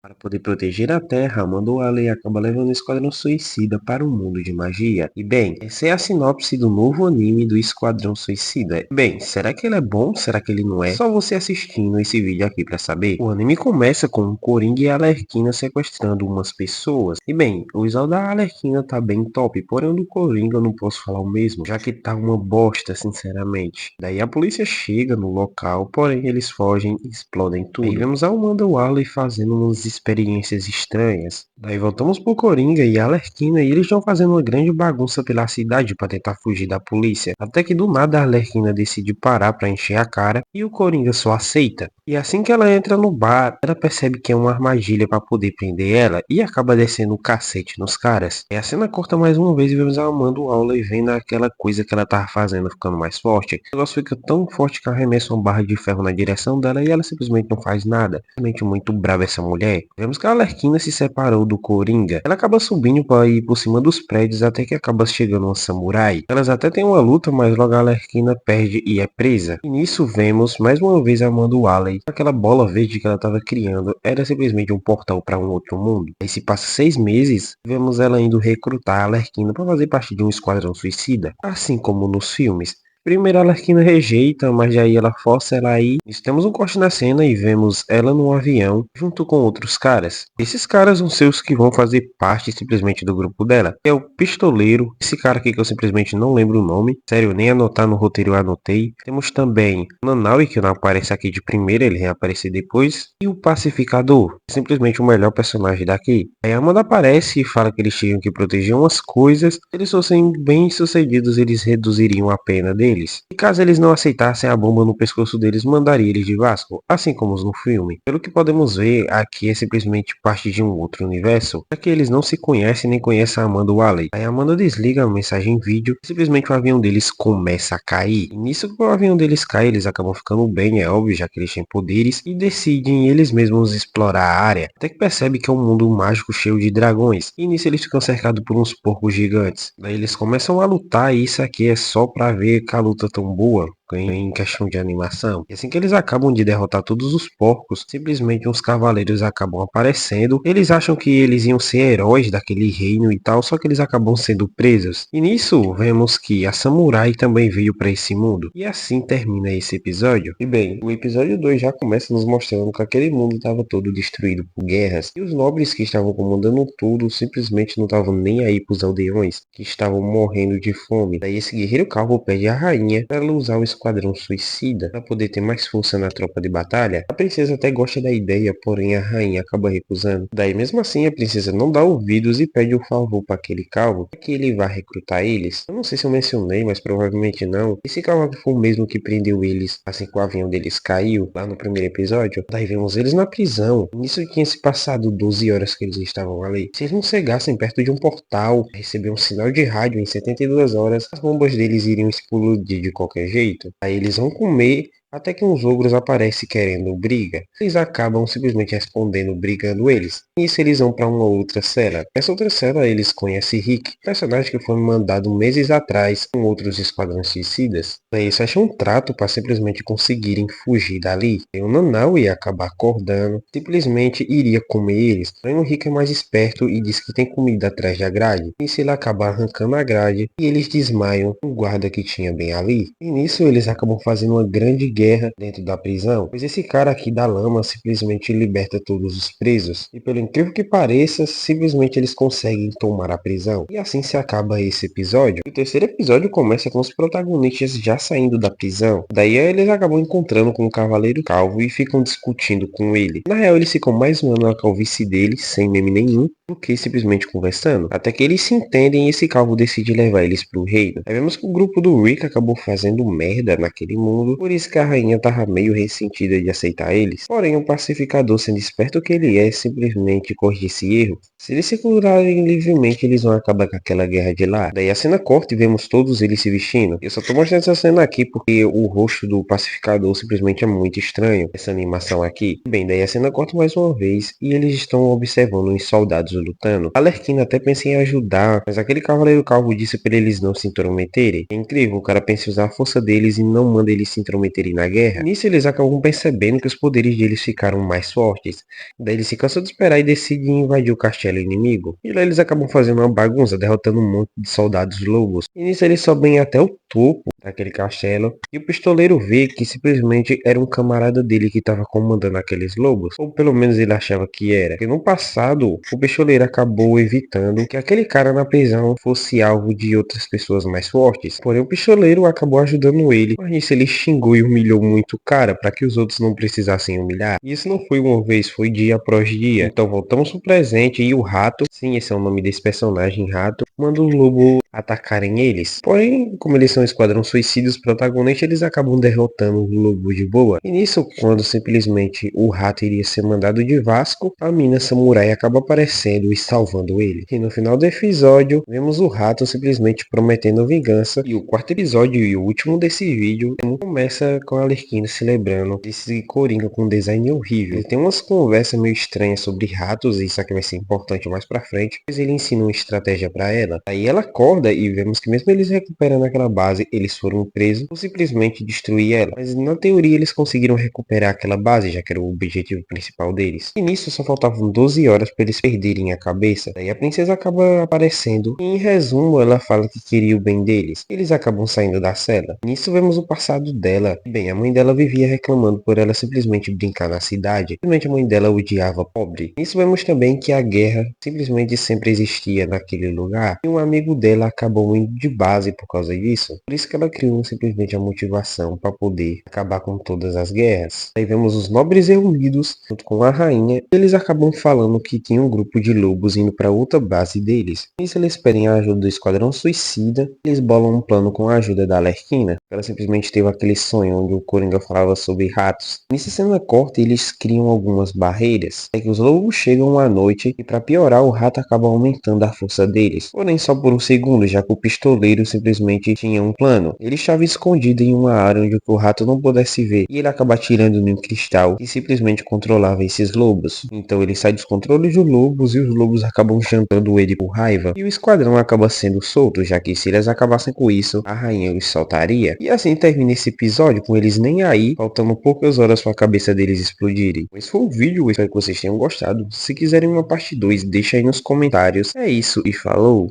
Para poder proteger a Terra, Amanda Waller acaba levando o Esquadrão Suicida para um mundo de magia. E bem, essa é a sinopse do novo anime do Esquadrão Suicida. Bem, será que ele é bom? Será que ele não é? Só você assistindo esse vídeo aqui para saber. O anime começa com o Coringa e a Arlequina sequestrando umas pessoas. E bem, o visual da Arlequina tá bem top, porém o do Coringa eu não posso falar o mesmo, já que tá uma bosta, sinceramente. Daí a polícia chega no local, porém eles fogem e explodem tudo. Aí vemos a Amanda Waller fazendo umas experiências estranhas. Daí voltamos pro Coringa e a Arlequina e eles estão fazendo uma grande bagunça pela cidade para tentar fugir da polícia. Até que do nada a Arlequina decide parar para encher a cara e o Coringa só aceita. E assim que ela entra no bar, ela percebe que é uma armadilha para poder prender ela e acaba descendo o cacete nos caras. E a cena corta mais uma vez e vemos a Amanda Waller vendo aquela coisa que ela tava fazendo ficando mais forte. O negócio fica tão forte que arremessa uma barra de ferro na direção dela e ela simplesmente não faz nada. Simplesmente muito brava essa mulher. Vemos que a Arlequina se separou do Coringa. Ela acaba subindo para ir por cima dos prédios até que acaba chegando uma samurai. Elas até têm uma luta, mas logo a Arlequina perde e é presa. E nisso vemos mais uma vez a Amanda Waller. Aquela bola verde que ela estava criando era simplesmente um portal para um outro mundo. Aí se passa 6 meses, vemos ela indo recrutar a Arlequina para fazer parte de um esquadrão suicida, assim como nos filmes. Primeiro a Arlequina rejeita, mas aí ela força ela a ir. Temos um corte na cena e vemos ela num avião junto com outros caras. Esses caras vão ser os que vão fazer parte simplesmente do grupo dela. É o pistoleiro, esse cara aqui que eu simplesmente não lembro o nome. Sério, nem anotar no roteiro eu anotei. Temos também o Nanaui, que não aparece aqui de primeira, ele vai aparecer depois. E o pacificador, simplesmente o melhor personagem daqui. Aí a Amanda aparece e fala que eles tinham que proteger umas coisas. Se eles fossem bem sucedidos, eles reduziriam a pena deles. E caso eles não aceitassem a bomba no pescoço deles, mandaria eles de Vasco, assim como no filme. Pelo que podemos ver, aqui é simplesmente parte de um outro universo, já que eles não se conhecem nem conhecem a Amanda Waller. Aí a Amanda desliga a mensagem em vídeo e simplesmente o avião deles começa a cair. E nisso que o avião deles cai, eles acabam ficando bem, é óbvio, já que eles têm poderes, e decidem eles mesmos explorar a área, até que percebe que é um mundo mágico cheio de dragões. E nisso eles ficam cercados por uns porcos gigantes. Daí eles começam a lutar e isso aqui é só pra ver que a luta tão boa em questão de animação. E assim que eles acabam de derrotar todos os porcos, simplesmente uns cavaleiros acabam aparecendo. Eles acham que eles iam ser heróis daquele reino e tal, só que eles acabam sendo presos. E nisso vemos que a samurai também veio para esse mundo. E assim termina esse episódio. E bem, o episódio 2 já começa nos mostrando que aquele mundo estava todo destruído por guerras. E os nobres que estavam comandando tudo simplesmente não estavam nem aí para os aldeões, que estavam morrendo de fome. Daí esse guerreiro calvo pede a rainha para ela usar o esquadrão suicida para poder ter mais força na tropa de batalha. A princesa até gosta da ideia, porém a rainha acaba recusando. Daí mesmo assim a princesa não dá ouvidos e pede um favor para aquele calvo, para que ele vá recrutar eles. Eu não sei se eu mencionei, mas provavelmente não. Esse calvo foi o mesmo que prendeu eles assim que o avião deles caiu lá no primeiro episódio. Daí vemos eles na prisão. Nisso tinha se passado 12 horas que eles estavam ali. Se eles não chegassem perto de um portal, receber um sinal de rádio em 72 horas, as bombas deles iriam explodir de qualquer jeito. Aí eles vão comer até que uns ogros aparecem querendo briga. Eles acabam simplesmente respondendo brigando eles. Nisso eles vão para uma outra cela. Nessa outra cela eles conhecem Rick, personagem que foi mandado meses atrás com outros esquadrões suicidas. Daí eles fecham um trato para simplesmente conseguirem fugir dali. E o Nanau ia acabar acordando, simplesmente iria comer eles. Porém o Rick é mais esperto e diz que tem comida atrás da grade. Nisso ele acaba arrancando a grade e eles desmaiam o guarda que tinha bem ali. E nisso eles acabam fazendo uma grande guerra dentro da prisão, pois esse cara aqui da lama simplesmente liberta todos os presos. E pelo incrível que pareça, simplesmente eles conseguem tomar a prisão. E assim se acaba esse episódio. O terceiro episódio começa com os protagonistas já saindo da prisão. Daí eles acabam encontrando com o Cavaleiro Calvo e ficam discutindo com ele. Na real eles ficam mais zoando a calvície dele, sem meme nenhum, do que simplesmente conversando. Até que eles se entendem e esse calvo decide levar eles pro reino. Aí vemos que o grupo do Rick acabou fazendo merda naquele mundo, por isso que a rainha tava meio ressentida de aceitar eles. Porém o pacificador, sendo esperto que ele é, simplesmente corrige esse erro. Se eles se curarem livremente, eles vão acabar com aquela guerra de lá. Daí a cena corta e vemos todos eles se vestindo. Eu só tô mostrando essa cena aqui porque o rosto do pacificador simplesmente é muito estranho. Essa animação aqui. Bem, daí a cena corta mais uma vez e eles estão observando os soldados lutando. A Arlequina até pensa em ajudar, mas aquele cavaleiro calvo disse para eles não se intrometerem. É incrível, o cara pensa em usar a força deles e não manda eles se intrometerem na guerra. Nisso eles acabam percebendo que os poderes deles ficaram mais fortes. Daí eles se cansam de esperar e decidem invadir o castelo inimigo. E lá eles acabam fazendo uma bagunça, derrotando um monte de soldados lobos. E nisso eles sobem até o topo daquele castelo. E o pistoleiro vê que simplesmente era um camarada dele que estava comandando aqueles lobos. Ou pelo menos ele achava que era. Porque no passado, o pistoleiro acabou evitando que aquele cara na prisão fosse alvo de outras pessoas mais fortes. Porém, o pistoleiro acabou ajudando ele. Mas nisso ele xingou e humilhou muito o cara para que os outros não precisassem humilhar. E isso não foi uma vez, foi dia após dia. Então voltamos pro presente e o rato, sim, esse é o nome desse personagem, rato, manda os lobos atacarem eles. Porém, como eles são um esquadrão suicida, os protagonistas eles acabam derrotando o lobo de boa. E nisso, quando simplesmente o rato iria ser mandado de Vasco, a mina samurai acaba aparecendo e salvando ele. E no final do episódio, vemos o rato simplesmente prometendo vingança. E o quarto episódio e o último desse vídeo começa com a Arlequina se lembrando desse Coringa com um design horrível. Ele tem umas conversas meio estranhas sobre ratos, e isso aqui vai ser importante mais pra frente, pois ele ensina uma estratégia pra ela. Aí ela acorda e vemos que mesmo eles recuperando aquela base, eles foram presos por simplesmente destruir ela. Mas na teoria eles conseguiram recuperar aquela base, já que era o objetivo principal deles. E nisso só faltavam 12 horas para eles perderem a cabeça. Daí a princesa acaba aparecendo e em resumo ela fala que queria o bem deles. Eles acabam saindo da cela. Nisso vemos o passado dela. Bem, a mãe dela vivia reclamando por ela simplesmente brincar na cidade. Simplesmente a mãe dela odiava pobre. Nisso vemos também que a guerra simplesmente sempre existia naquele lugar. E um amigo dela acabou indo de base por causa disso. Por isso que ela criou simplesmente a motivação para poder acabar com todas as guerras. Aí vemos os nobres reunidos junto com a rainha. E eles acabam falando que tinha um grupo de lobos indo para outra base deles. Nisso eles pedem a ajuda do Esquadrão Suicida. Eles bolam um plano com a ajuda da Arlequina. Ela simplesmente teve aquele sonho onde o Coringa falava sobre ratos. Nessa cena corta eles criam algumas barreiras. É que os lobos chegam à noite e para piorar o rato acaba aumentando a força deles. Porém só por um segundo, já que o pistoleiro simplesmente tinha um plano. Ele estava escondido em uma área onde o rato não pudesse ver. E ele acaba atirando num cristal que simplesmente controlava esses lobos. Então ele sai dos controles dos lobos e os lobos acabam jantando ele por raiva. E o esquadrão acaba sendo solto, já que se eles acabassem com isso, a rainha os soltaria. E assim termina esse episódio com eles nem aí, faltando poucas horas para a cabeça deles explodirem. Esse foi o vídeo, espero que vocês tenham gostado. Se quiserem uma parte 2, deixa aí nos comentários. É isso e falou!